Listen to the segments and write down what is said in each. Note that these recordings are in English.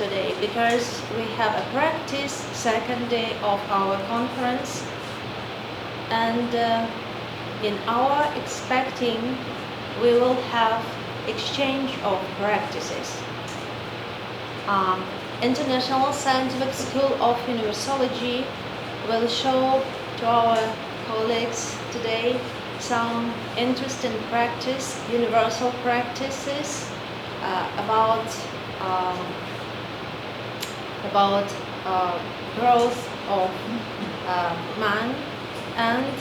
today because we have a practice second day of our conference, and in our expecting we will have exchange of practices. International Scientific School of Universology will show to our colleagues today some interesting practice, universal practices about growth of man, and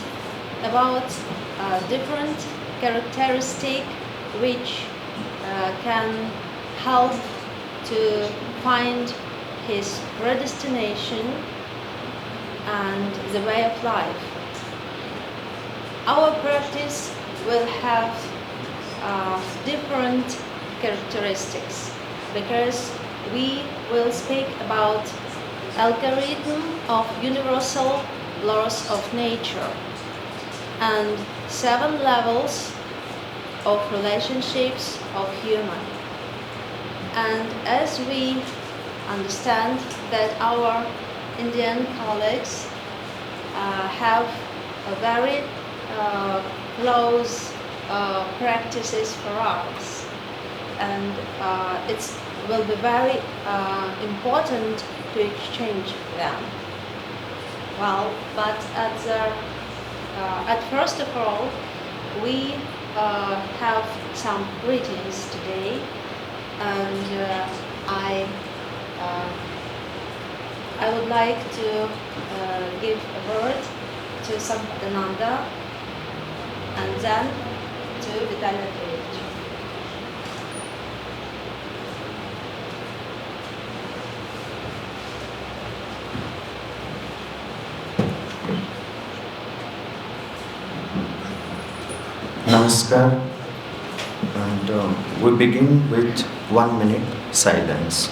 about different characteristics which can help to find his predestination and the way of life. Our practice will have different characteristics because we will speak about algorithm of universal laws of nature and 7 levels of relationships of human. And as we understand that our Indian colleagues have a very close practices for us, and it will be very important to exchange them. Well, but at first of all, we have some greetings today, and I would like to give a word to Sampadananda and then to Vitaly Andreevich. Namaskar, and we begin with 1 minute silence.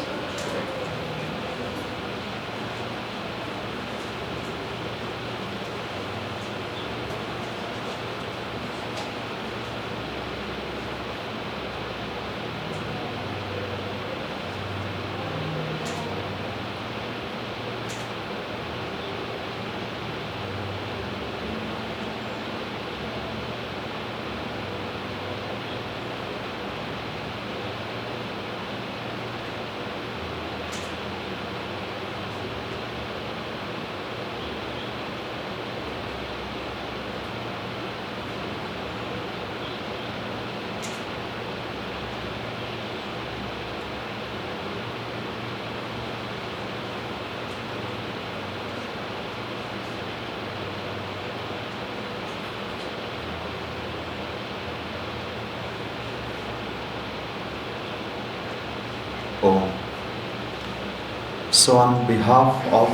So on behalf of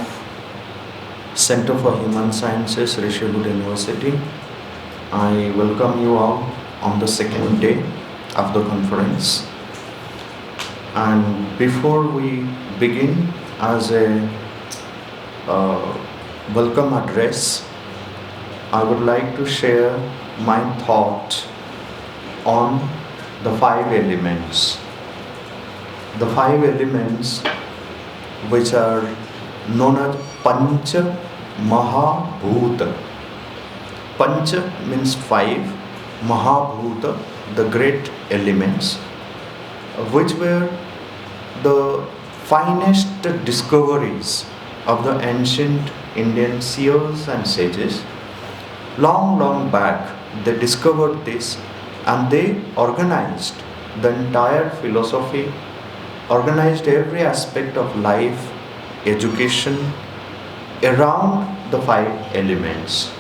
Center for Human Sciences, Rishihood University, I welcome you all on the second day of the conference. And before we begin, as a welcome address, I would like to share my thought on the 5 elements. The 5 elements which are known as Pancha Mahabhuta. Pancha means 5, Mahabhuta, the great elements, which were the finest discoveries of the ancient Indian seers and sages. Long back they discovered this, and they organized the entire philosophy, organized every aspect of life, education around the 5 elements.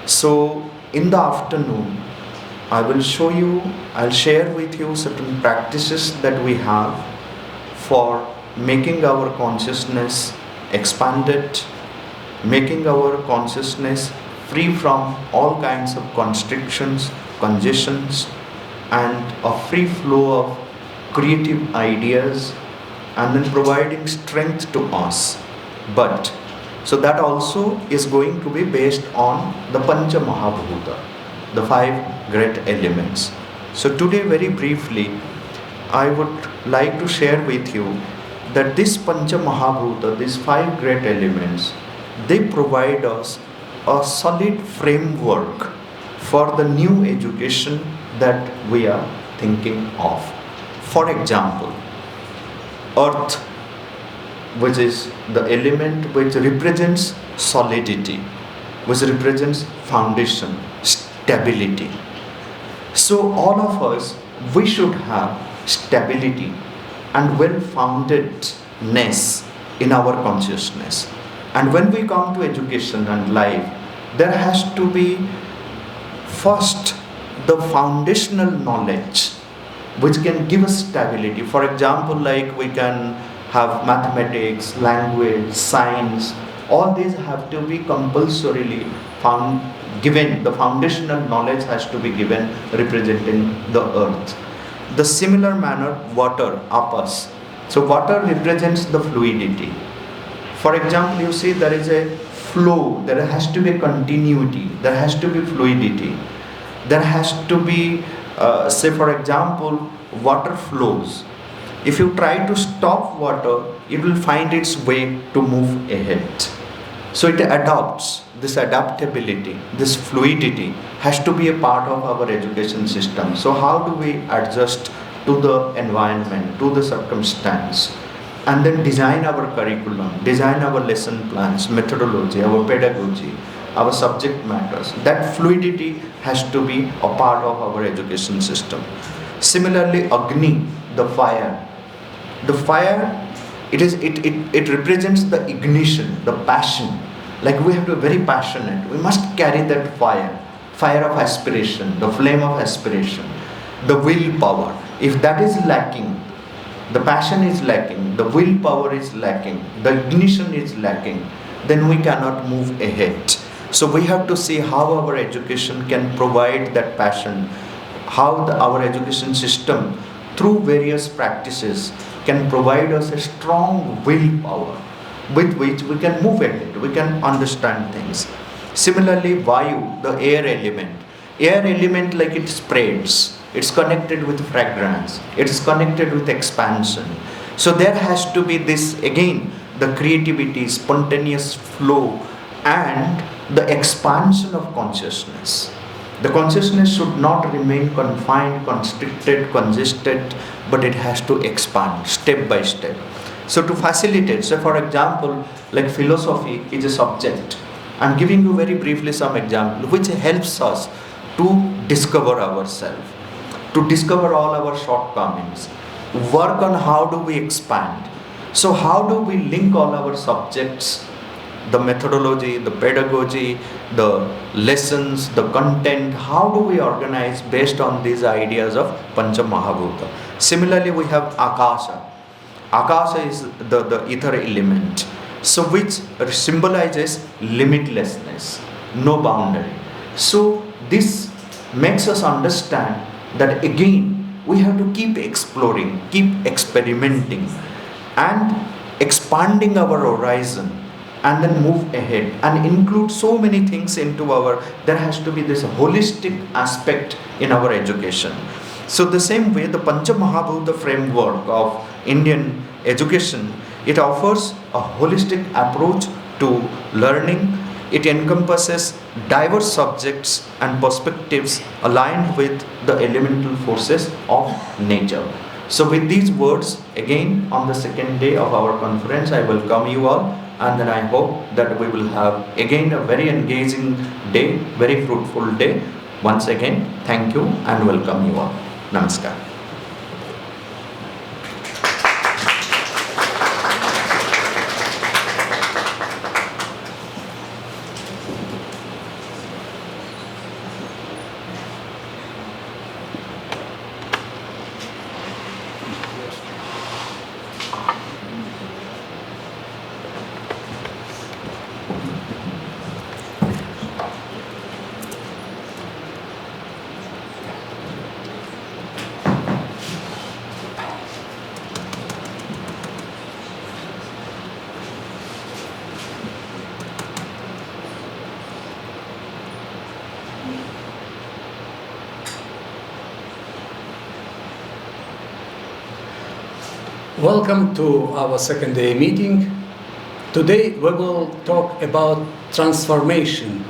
So in the afternoon, I'll share with you certain practices that we have for making our consciousness expanded, making our consciousness free from all kinds of constrictions, congestions, and a free flow of creative ideas, and then providing strength to us. But so that also is going to be based on the Pancha Mahabhuta, the 5 great elements. So today, very briefly, I would like to share with you that this Pancha Mahabhuta, these five great elements, they provide us a solid framework for the new education that we are thinking of. For example, earth, which is the element which represents solidity, which represents foundation, stability. So all of us, we should have stability and well-foundedness in our consciousness. And when we come to education and life, there has to be first the foundational knowledge which can give us stability. For example, like we can have mathematics, language, science, all these have to be compulsorily given. The foundational knowledge has to be given representing the earth. The similar manner, water, apas. So water represents the fluidity. For example, you see there is a flow, there has to be continuity, there has to be fluidity. There has to be, say for example, water flows. If you try to stop water, it will find its way to move ahead. So it adapts. This adaptability, this fluidity has to be a part of our education system. So how do we adjust to the environment, to the circumstance, and then design our curriculum, design our lesson plans, methodology, our pedagogy, our subject matters. That fluidity has to be a part of our education system. Similarly, Agni, the fire. The fire, it represents the ignition, the passion. Like we have to be very passionate. We must carry that fire of aspiration, the flame of aspiration, the willpower. If that is lacking, the passion is lacking, the willpower is lacking, the ignition is lacking, then we cannot move ahead. So we have to see how our education can provide that passion, how our education system through various practices can provide us a strong willpower with which we can move ahead, we can understand things. Similarly, Vayu, the air element. Air element, like it spreads, it's connected with fragrance, it's connected with expansion. So there has to be this, again, the creativity, spontaneous flow, and the expansion of consciousness. The consciousness should not remain confined, constricted, congested, but it has to expand step by step. So to facilitate, so for example, like philosophy is a subject. I'm giving you very briefly some example which helps us to discover ourselves, to discover all our shortcomings, work on how do we expand. So how do we link all our subjects, the methodology, the pedagogy, the lessons, the content, how do we organize based on these ideas of Pancha Mahabhuta. Similarly, we have Akasha. Akasha is the ether element, so which symbolizes limitlessness, no boundary. So this makes us understand that again we have to keep exploring, keep experimenting, and expanding our horizon, and then move ahead and include so many things into our, there has to be this holistic aspect in our education. So the same way, the Pancha Mahabhuta framework of Indian education, it offers a holistic approach to learning. It encompasses diverse subjects and perspectives aligned with the elemental forces of nature. So with these words, again on the second day of our conference, I welcome you all, and then I hope that we will have again a very engaging day, very fruitful day. Once again, thank you and welcome you all. Namaskar. Welcome to our second day meeting. Today we will talk about transformation,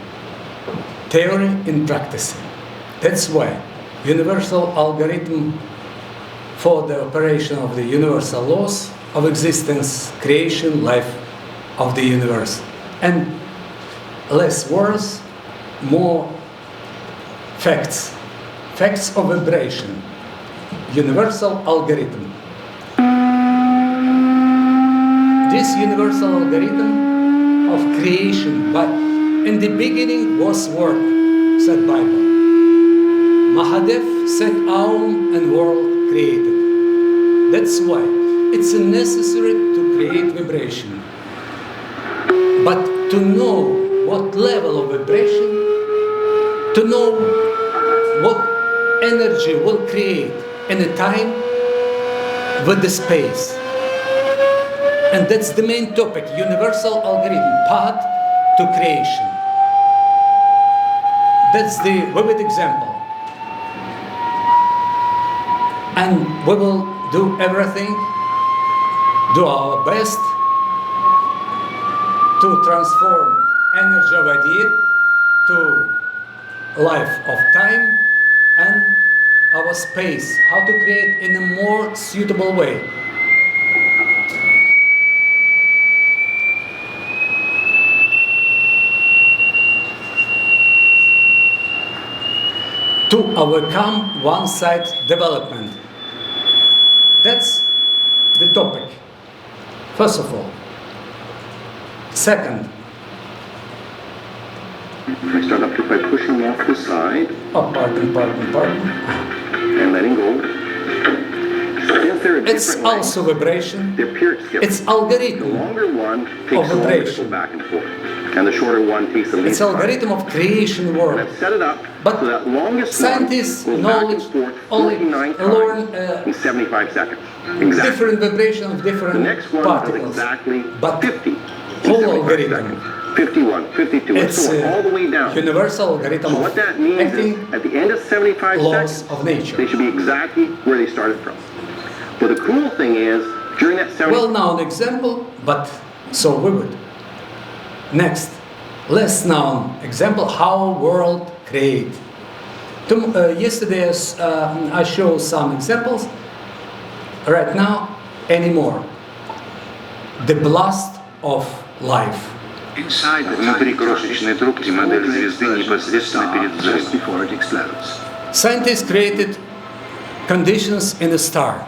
theory and practice. That's why universal algorithm for the operation of the universal laws of existence, creation, life of the universe. And less words, more facts. Facts of vibration. Universal algorithm. This universal algorithm of creation, but in the beginning was word, said Bible. Mahadev said Aum and world created. That's why it's necessary to create vibration. But to know what level of vibration, to know what energy will create in a time with the space. And that's the main topic, universal algorithm, path to creation. That's the vivid example. And we will do everything, do our best to transform energy of idea to life of time and our space, how to create in a more suitable way. To overcome one-side development. That's the topic, first of all. Second. I start up by pushing off the side. Oh, pardon. And letting go. Since there are It's different also lengths, vibration. they appear different. It's The algorithm. longer one takes Of longer to go vibration. back and forth. And the shorter one takes the least It's time. algorithm of creation And world. I've set it up But so that longest scientists one goes back and knowledge forth only 49 learn times in 75 seconds. Exactly. different vibration of The different next one does particles. exactly But 50 in whole 75 algorithm. seconds. 51, 52, and It's so on, all the way down. universal algorithm So of what that means acting is, at the end of 75 laws seconds, of nature. they should be exactly where they started from. But the cool thing is, during that 75 Well-known example, but so vivid. Next, less known example, how world create. Yesterday I showed some examples. Right now, anymore. The blast of life. Внутри крошечной трубки модель звезды непосредственно перед взрывом. Scientists created conditions in a star.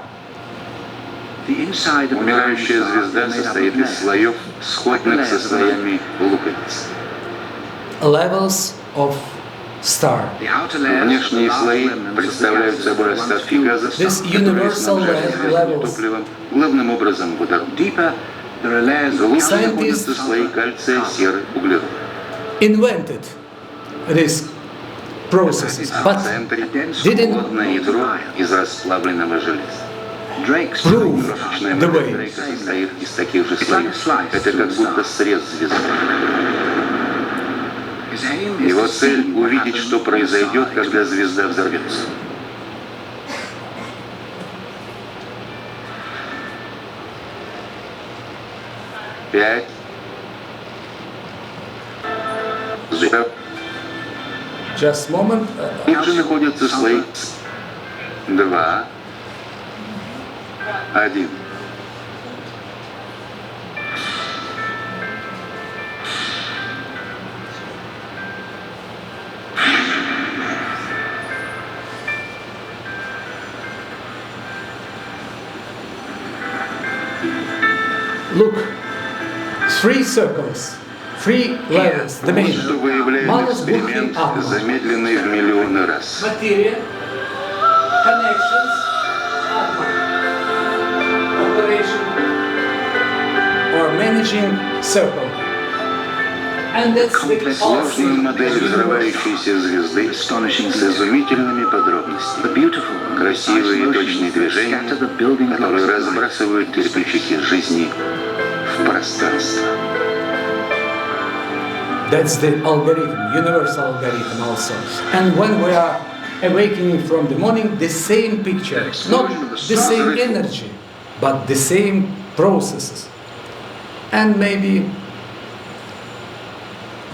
Умирающая звезда состоит из слоев, сходных со слоями луковиц. Levels of star. Внешние слои представляют собой остатки газа, This которые universal снабжают звезду levels. топливом, главным образом водород. Глубже Scientists находятся слои кальция, серы, углерода. Invented these processes, В but центре didn't холодное ядро из расплавленного железа. prove Крошечная the модель way. Дрейка состоит из таких же слоев. Это как будто срез звезды. Его цель — увидеть, что произойдет, когда звезда взорвется. Пять. Just a moment. Их же находятся слои. 2. 1. Look, 3 circles, 3 levels, the main. Вот что выявляет Malus эксперимент, Buchi atom. замедленный в миллионы раз. Material, connections, atom, operation, or managing circle. And that's the Сложная модель взрывающейся звезды с изумительными подробностями. Красивые и точные движения, которые разбрасывают кирпичики жизни в пространство. That's the algorithm, universal algorithm also. And when we are awakening from the morning, the same picture, not the same energy, but the same processes. And maybe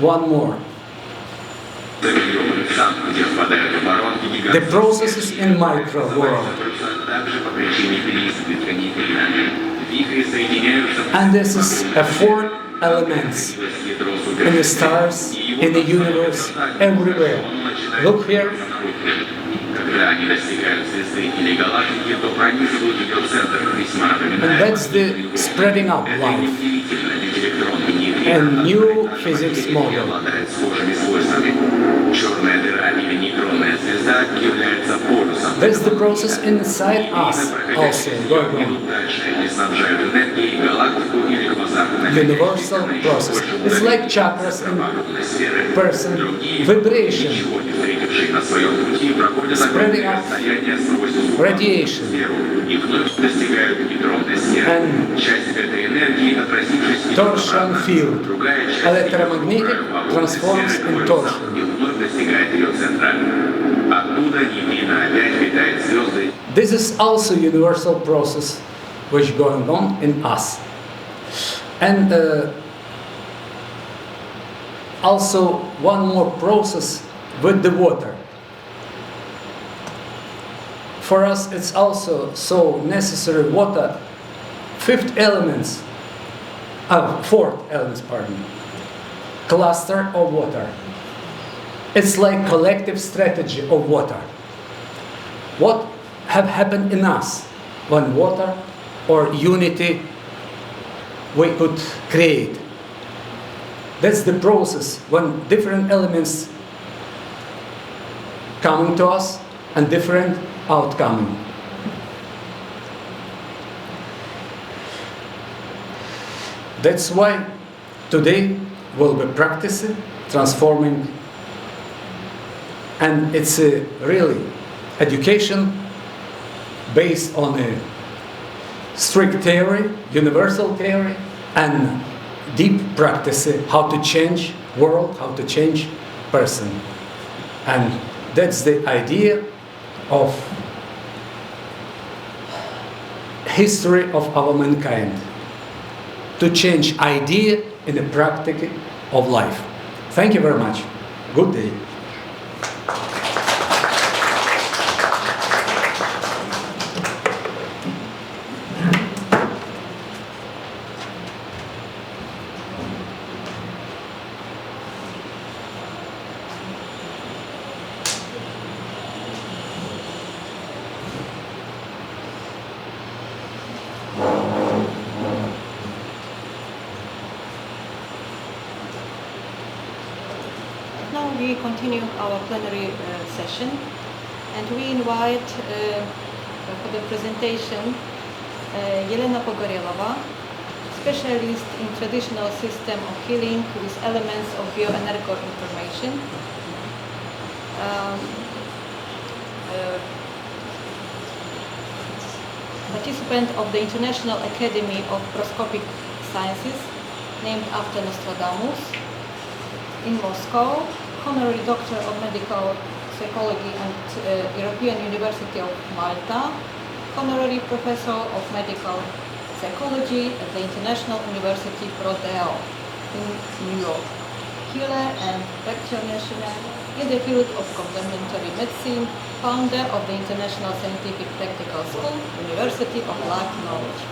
one more. The processes in micro world. And this is a four elements in the stars, in the universe, everywhere. Look here. And that's the spreading up life. A new physics model. That's the process inside us also going on. Universal process. It's like chakras in person, vibration, spreading up radiation, and torsion field. Electromagnetic transforms in torsion. This is also universal process which is going on in us. And also one more process with the water. For us it's also so necessary water. Fourth elements, cluster of water. It's like collective strategy of water. What have happened in us when water or unity we could create? That's the process when different elements coming to us and different outcoming. That's why today we'll be practicing, transforming, and it's a really education based on a strict theory, universal theory, and deep practice how to change world, how to change person. And that's the idea of history of our mankind. To change idea in the practice of life. Thank you very much. Good day. Now we continue our plenary session, and we invite for the presentation Elena Pogorelova, specialist in traditional system of healing with elements of bioenergo information. Participant of the International Academy of Proscopic Sciences, named after Nostradamus, in Moscow, honorary doctor of medical psychology at European University of Malta, honorary professor of medical psychology at the International University Prodeo in New York, healer and practitioner in the field of complementary medicine, founder of the International Scientific Practical School, University of Life Knowledge.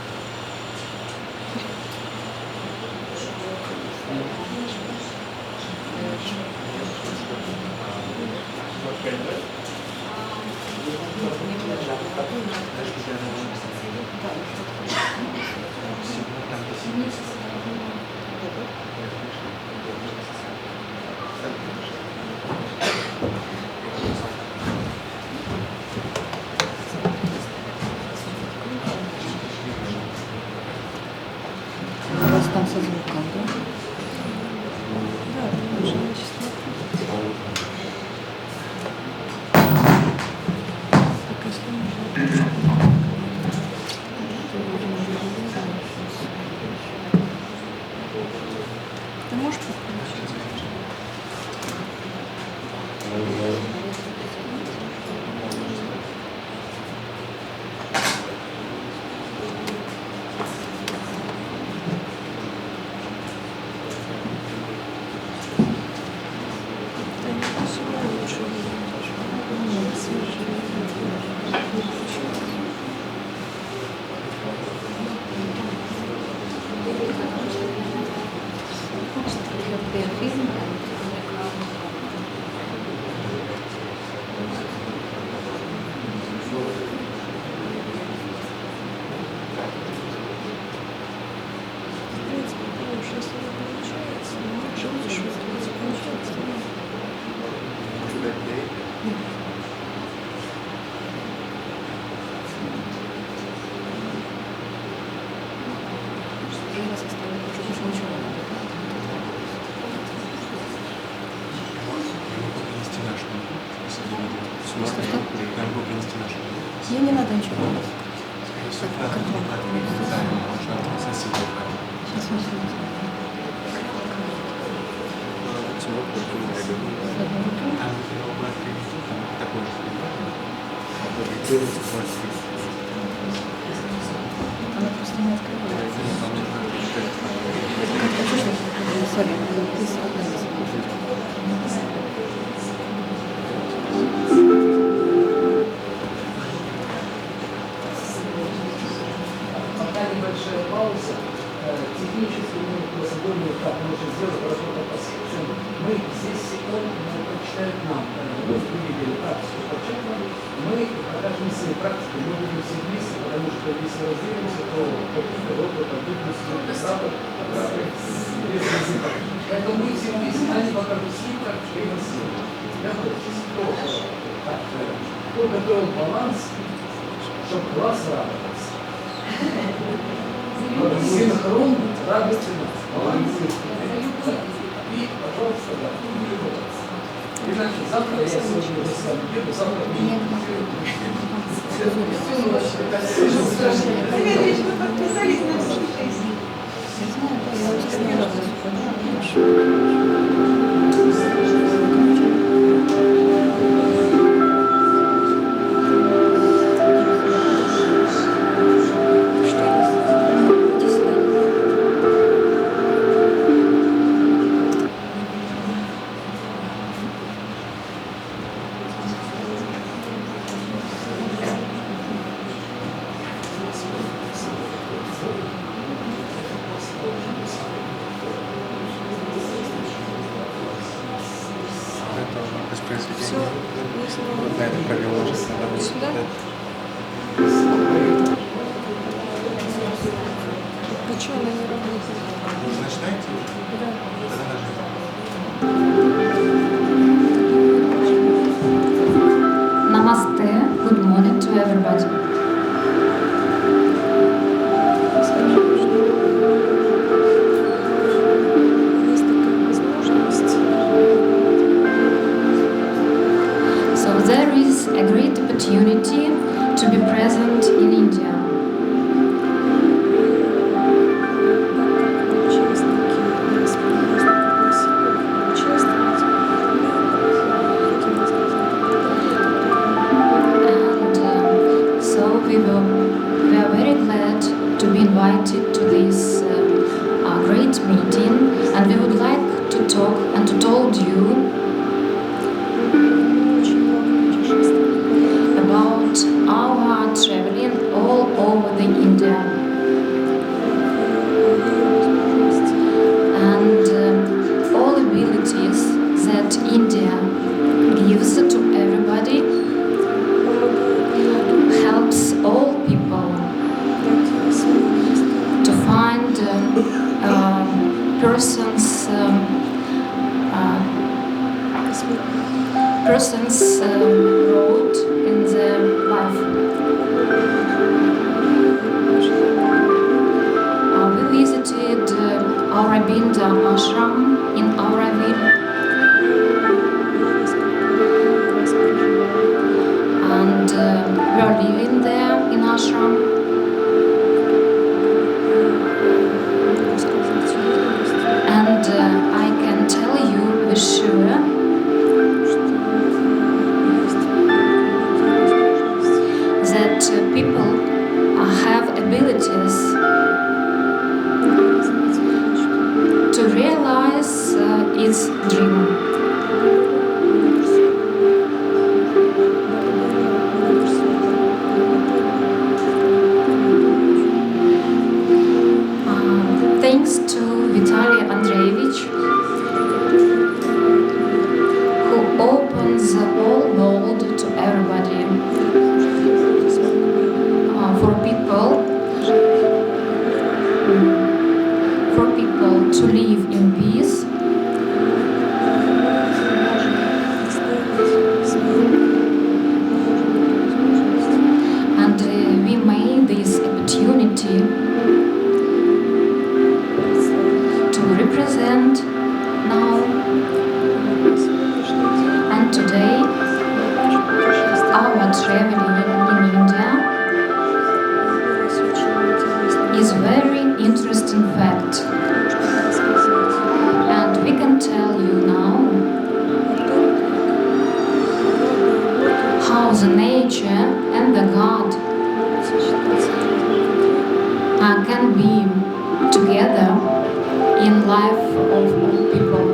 Мне не надо ничего. Она просто не открывается. Сори, небольшая пауза. Технически мы сегодня так можем сделать работу по секциям. Мы здесь секунду прочитают нам. Мы видели практику почему. Мы покажем свои практики, мы будем все вместе, потому что если разделимся, то какие-то опыт, поэтому мы все вместе, они покажут свои практики, и мы все. Кто готовил баланс, чтобы класс радовался. Синхрон радуется нас. Баланс. И, пожалуйста, да. Иначе завтра я сегодня уже с вами еду, завтра не Почему она не работает? Вы начинаете? Да. Тогда нажмите. Namaste, good morning to everybody. So there is a great opportunity to be present in India. We are very glad to be invited to this great meeting, and we would like to talk and to told you about our traveling all over the India and all abilities that India gives to everybody, helps all people to find person's road in their life. We visited Aurobindo ashram in Auroville, and we are living there in ashram. And I can tell you for sure that people have abilities to realize its dream. thanks to Vitaly Andreevich, who opens the whole world to everybody. For people to live in peace. And we made this opportunity to represent now and today our traveling in India is very interesting fact, and we can tell you now how the nature and the God can be together in life of all people.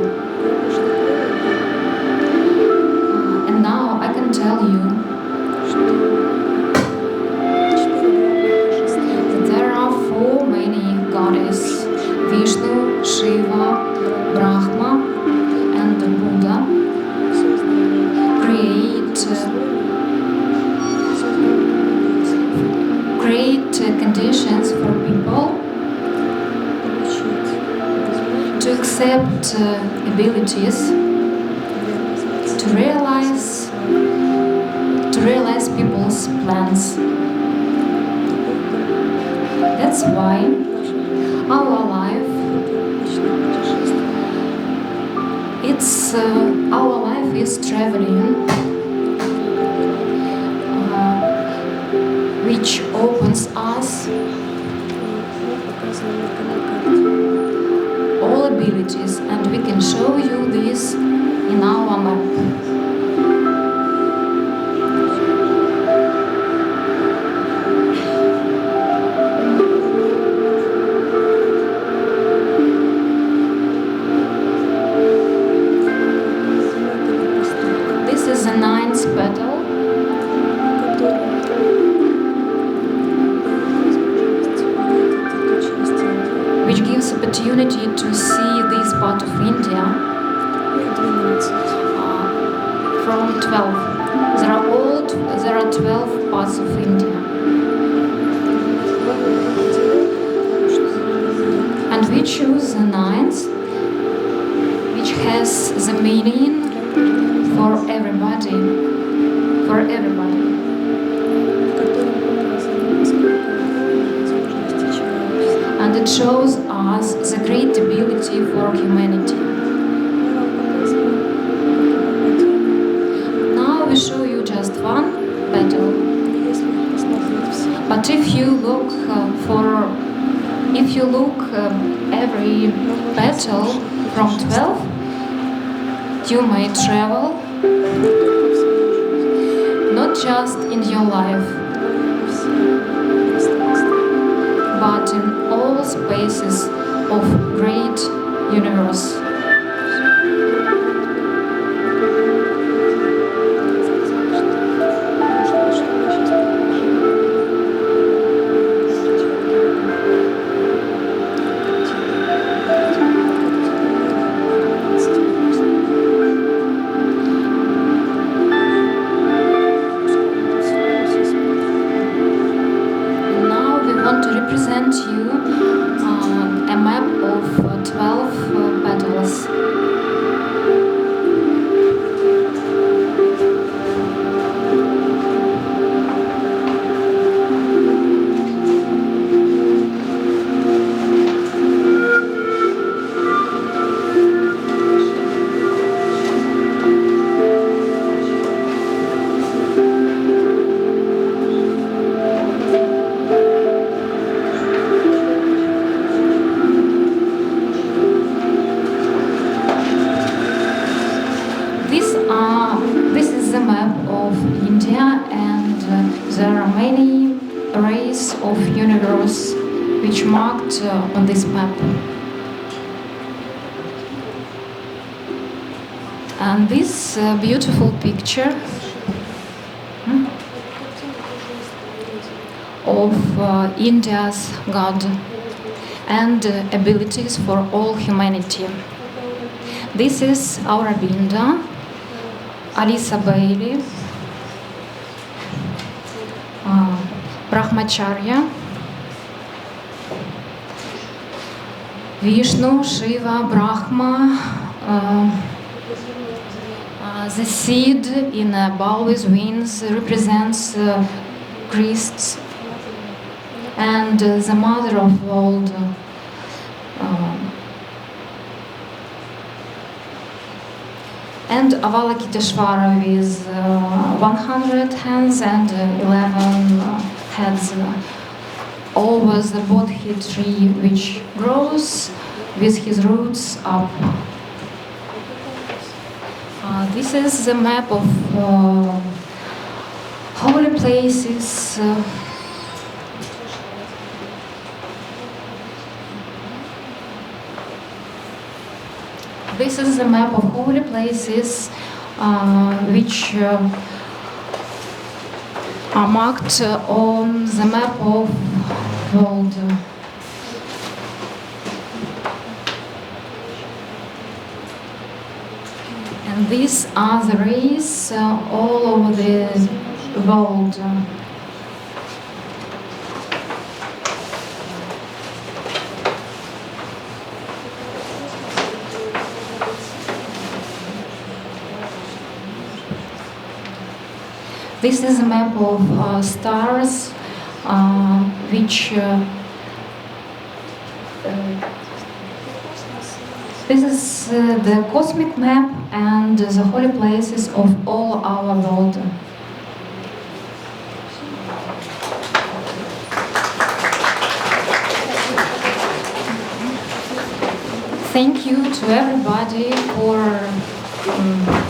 And now I can tell you there are four many goddesses: Vishnu, Shiva, Brahma, and the Buddha. Create conditions for people to accept abilities, to realize people's plans. That's why our life is traveling, which opens us all abilities, and we can show you this in our map. This is the ninth petal, which gives opportunity to see this part of India from 12. There are 12 parts of India, and we choose the ninth, which has the meaning for everybody. And it shows us the great ability for humanity. Now we show you just one petal. But if you look every petal from 12, you may travel not just in your life, but in all spaces of great universe. Present you a map of 12 petals. This is the map of India, and there are many rays of universe which marked on this map. And this beautiful picture of India's God. and abilities for all humanity. This is Aurobindo, Alisa Bailey, Brahmacharya, Vishnu, Shiva, Brahma, the seed in a bowl with wings represents Christ, and the mother of world and Avalokiteshvara with 100 hands and 11 heads, always the Bodhi tree which grows with his roots up. This is the map of holy places. This is the map of holy places which are marked on the map of world. And these are the rays all over the world. This is a map of stars, which this is the cosmic map and the holy places of all our world. Thank you to everybody for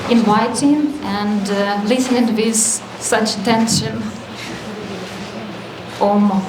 inviting and listening with such attention. Om.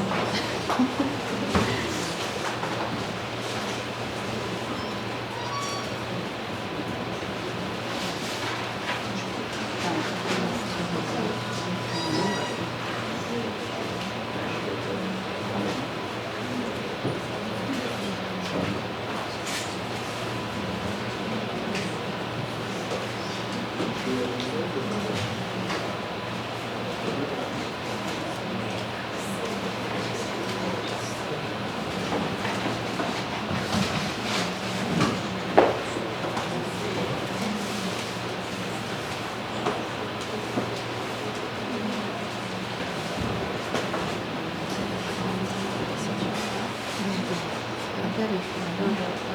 Very